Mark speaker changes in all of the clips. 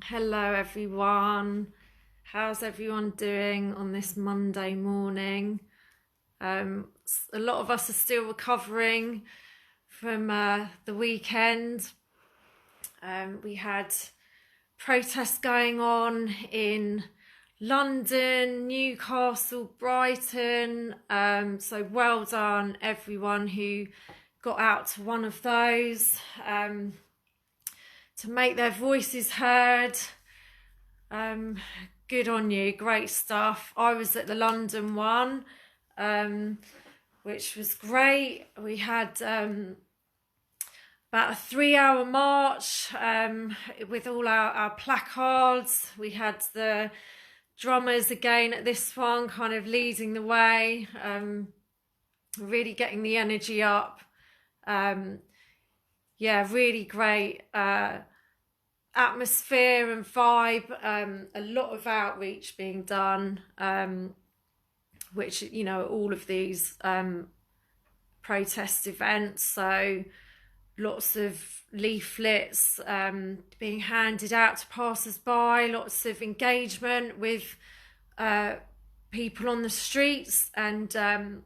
Speaker 1: Hello, everyone. How's everyone doing on this Monday morning? A lot of us are still recovering from the weekend. We had protests going on in London, Newcastle, Brighton. So well done, everyone who got out to one of those to make their voices heard. Good on you, great stuff. I was at the London one, which was great. We had about a 3 hour march with all our placards. We had the drummers again at this one kind of leading the way, really getting the energy up. Yeah, really great atmosphere and vibe. A lot of outreach being done, which, all of these protest events. So lots of leaflets being handed out to passers-by, lots of engagement with people on the streets and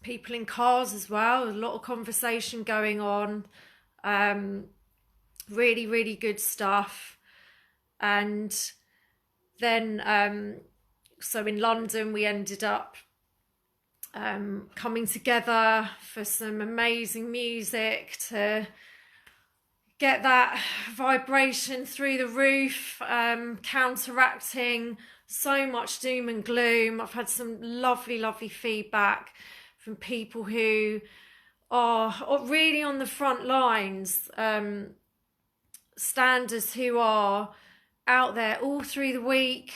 Speaker 1: people in cars as well. A lot of conversation going on. Really, really good stuff. And then, so in London, we ended up coming together for some amazing music to get that vibration through the roof, counteracting so much doom and gloom. I've had some lovely, lovely feedback from people who are really on the front lines, standers who are out there all through the week,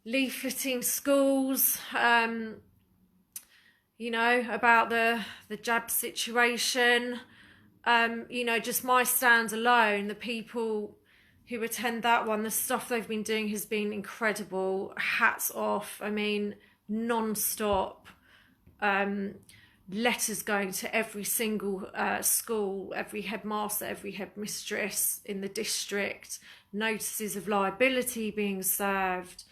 Speaker 1: leafleting schools, about the jab situation. Just my stand alone, the people who attend that one, the stuff they've been doing has been incredible. Hats off. I mean, non-stop. Letters going to every single school, every headmaster, every headmistress in the district, notices of liability being served.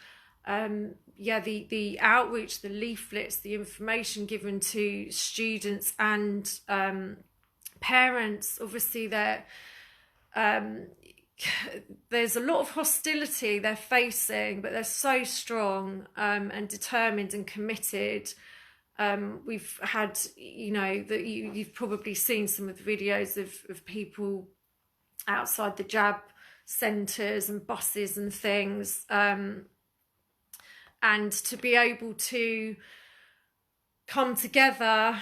Speaker 1: The outreach, the leaflets, the information given to students and parents. Obviously, there's a lot of hostility they're facing, but they're so strong and determined and committed. We've had, you've probably seen some of the videos of people outside the jab centres and buses and things, and to be able to come together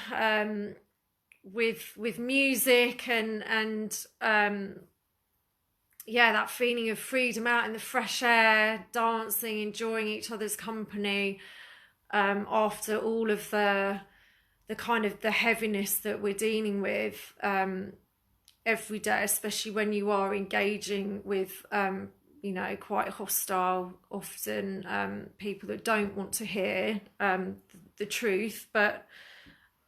Speaker 1: with music and that feeling of freedom out in the fresh air, dancing, enjoying each other's company. After all of the kind of the heaviness that we're dealing with every day, especially when you are engaging with quite hostile, often people that don't want to hear the truth. But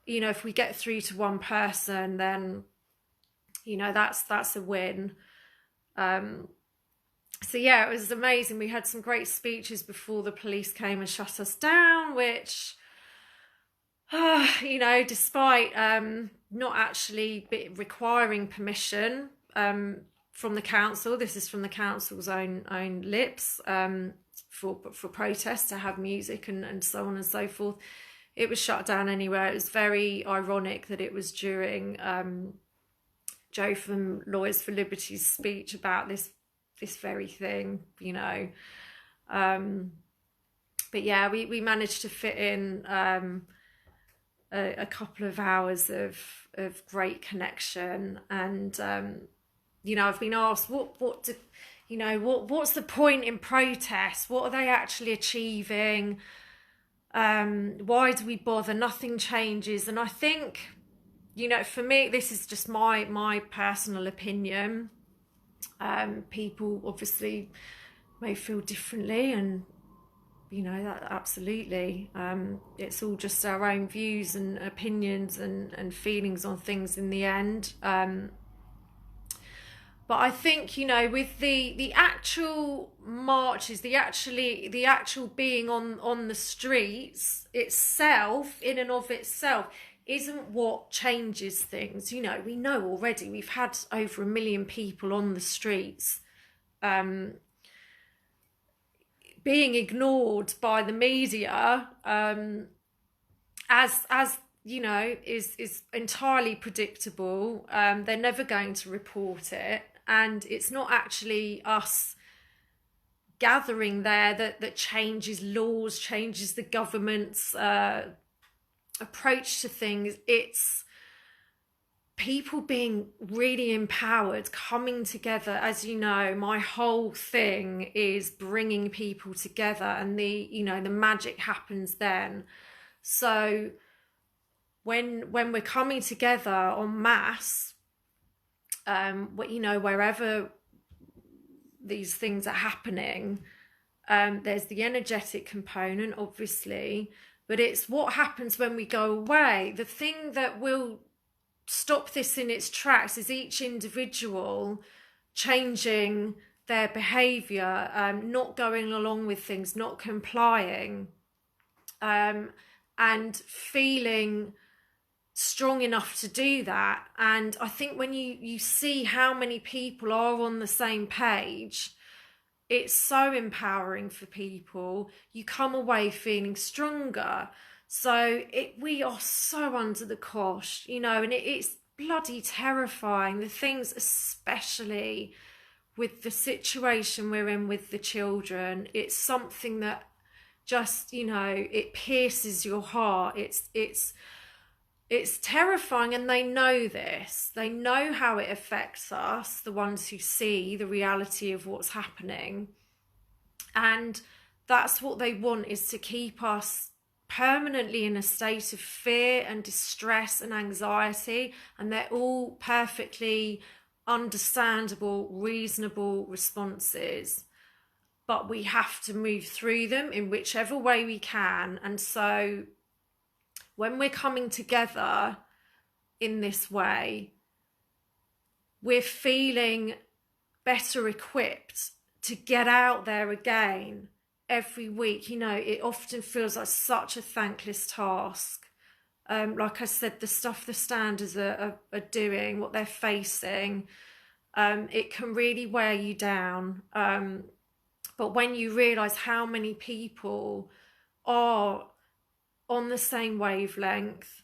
Speaker 1: if we get through to one person, then that's a win. So yeah, it was amazing. We had some great speeches before the police came and shut us down, which, despite not actually requiring permission from the council, this is from the council's own lips, for protest to have music and so on and so forth. It was shut down anyway. It was very ironic that it was during Joe from Lawyers for Liberty's speech about this very thing, but yeah, we managed to fit in a couple of hours of great connection. And I've been asked what's the point in protest, what are they actually achieving, why do we bother, nothing changes. And I think, for me, this is just my personal opinion. People obviously may feel differently, and that absolutely, it's all just our own views and opinions and feelings on things in the end. But I think, you know, with the actual marches, the actual being on the streets itself, in and of itself, isn't what changes things. You know, we know already we've had over 1 million people on the streets, um, being ignored by the media, as you know, is entirely predictable. They're never going to report it, and it's not actually us gathering there that changes laws, changes the government's approach to things. It's people being really empowered, coming together. As you know, my whole thing is bringing people together, and the magic happens then. So when we're coming together en masse, wherever these things are happening, there's the energetic component, obviously, but it's what happens when we go away. The thing that will stop this in its tracks is each individual changing their behaviour, not going along with things, not complying, and feeling strong enough to do that. And I think when you see how many people are on the same page, it's so empowering for people. You come away feeling stronger. So we are so under the cosh, you know, and it's bloody terrifying. The things, especially with the situation we're in with the children, it's something that just, you know, it pierces your heart. It's terrifying, and they know this. They know how it affects us, the ones who see the reality of what's happening. And that's what they want, is to keep us permanently in a state of fear and distress and anxiety. And they're all perfectly understandable, reasonable responses. But we have to move through them in whichever way we can. And so when we're coming together in this way, we're feeling better equipped to get out there again every week. You know, it often feels like such a thankless task. Like I said, the stuff the standers are doing, what they're facing, it can really wear you down. But when you realise how many people are on the same wavelength,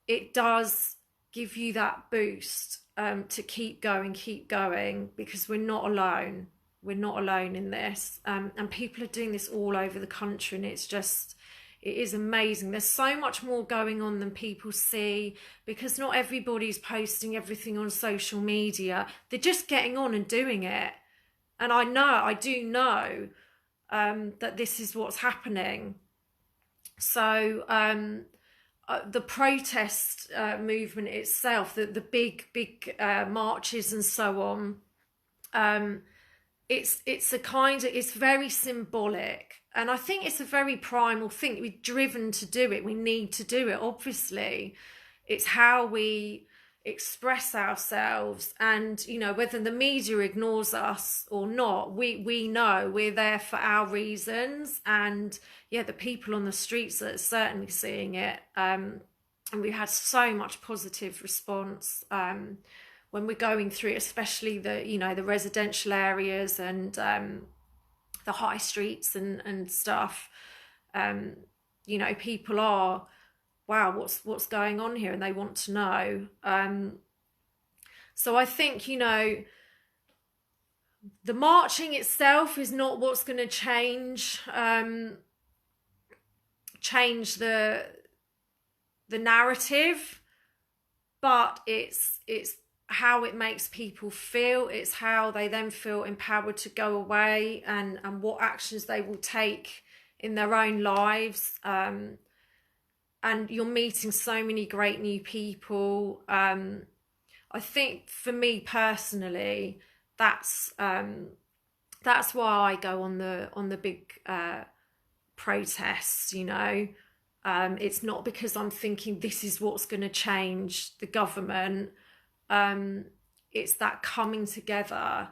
Speaker 1: it does give you that boost to keep going, because we're not alone. We're not alone in this, and people are doing this all over the country, and it is amazing. There's so much more going on than people see, because not everybody's posting everything on social media. They're just getting on and doing it, and I do know that this is what's happening. So the protest movement itself, the big marches and so on, it's very symbolic, and I think it's a very primal thing. We're driven to do it. We need to do it. Obviously, it's how we express ourselves, and you know, whether the media ignores us or not, we know we're there for our reasons. And yeah, the people on the streets are certainly seeing it, and we had so much positive response when we're going through it, especially the residential areas and the high streets and stuff. People are, wow, what's going on here, and they want to know. So I think, the marching itself is not what's going to change the narrative, but it's how it makes people feel. It's how they then feel empowered to go away, and what actions they will take in their own lives. And you're meeting so many great new people. I think for me personally, that's why I go on the big protests. It's not because I'm thinking this is what's going to change the government. it's that coming together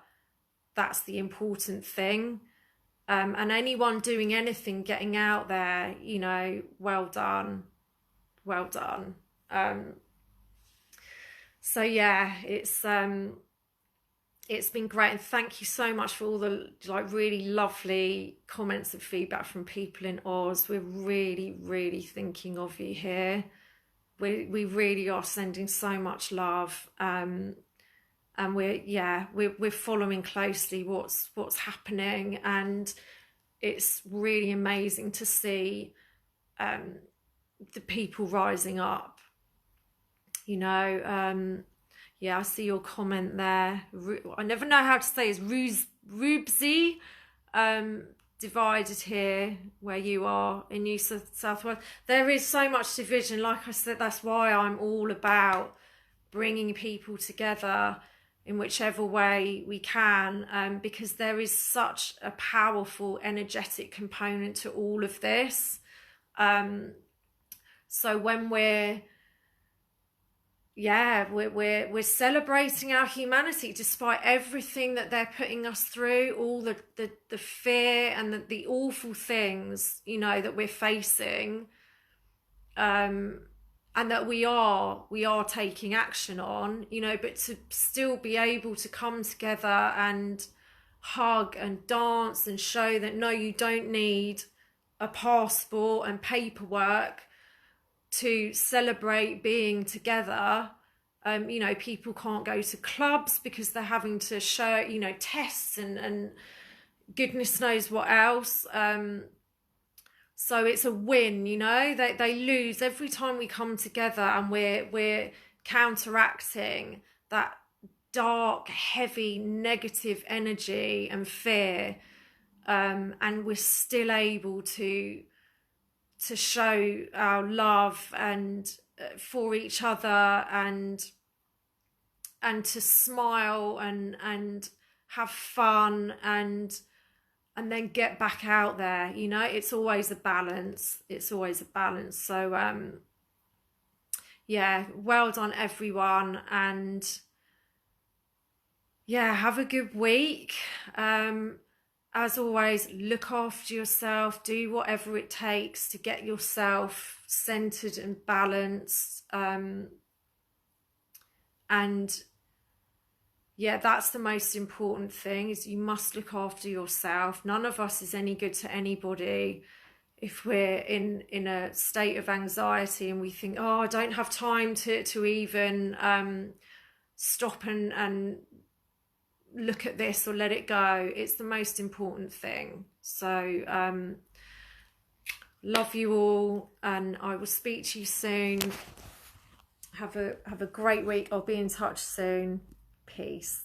Speaker 1: that's the important thing. And anyone doing anything, getting out there, you know, well done, well done. So yeah, it's been great, and thank you so much for all the like really lovely comments and feedback from people in Oz. We're really, really thinking of you here. We really are sending so much love, and we're following closely what's happening, and it's really amazing to see the people rising up. You know, yeah, I see your comment there. I never know how to say it. Rubzi, divided here where you are in New South Wales. There is so much division. Like I said, that's why I'm all about bringing people together in whichever way we can, because there is such a powerful energetic component to all of this. So when we're celebrating our humanity despite everything that they're putting us through, all the fear and the awful things, you know, that we're facing, and that we are taking action on, you know, but to still be able to come together and hug and dance and show that no, you don't need a passport and paperwork to celebrate being together. You know, people can't go to clubs because they're having to show, you know, tests and goodness knows what else. So it's a win, you know. They lose every time we come together, and we're counteracting that dark, heavy, negative energy and fear, and we're still able to show our love and for each other, and to smile and have fun and then get back out there. You know, it's always a balance. So yeah, well done everyone, and yeah, have a good week. As always, look after yourself, do whatever it takes to get yourself centered and balanced. And yeah, that's the most important thing, is you must look after yourself. None of us is any good to anybody if we're in a state of anxiety and we think, oh, I don't have time to even stop and look at this or let it go. It's the most important thing. So love you all, and I will speak to you soon. Have a great week. I'll be in touch soon. Peace.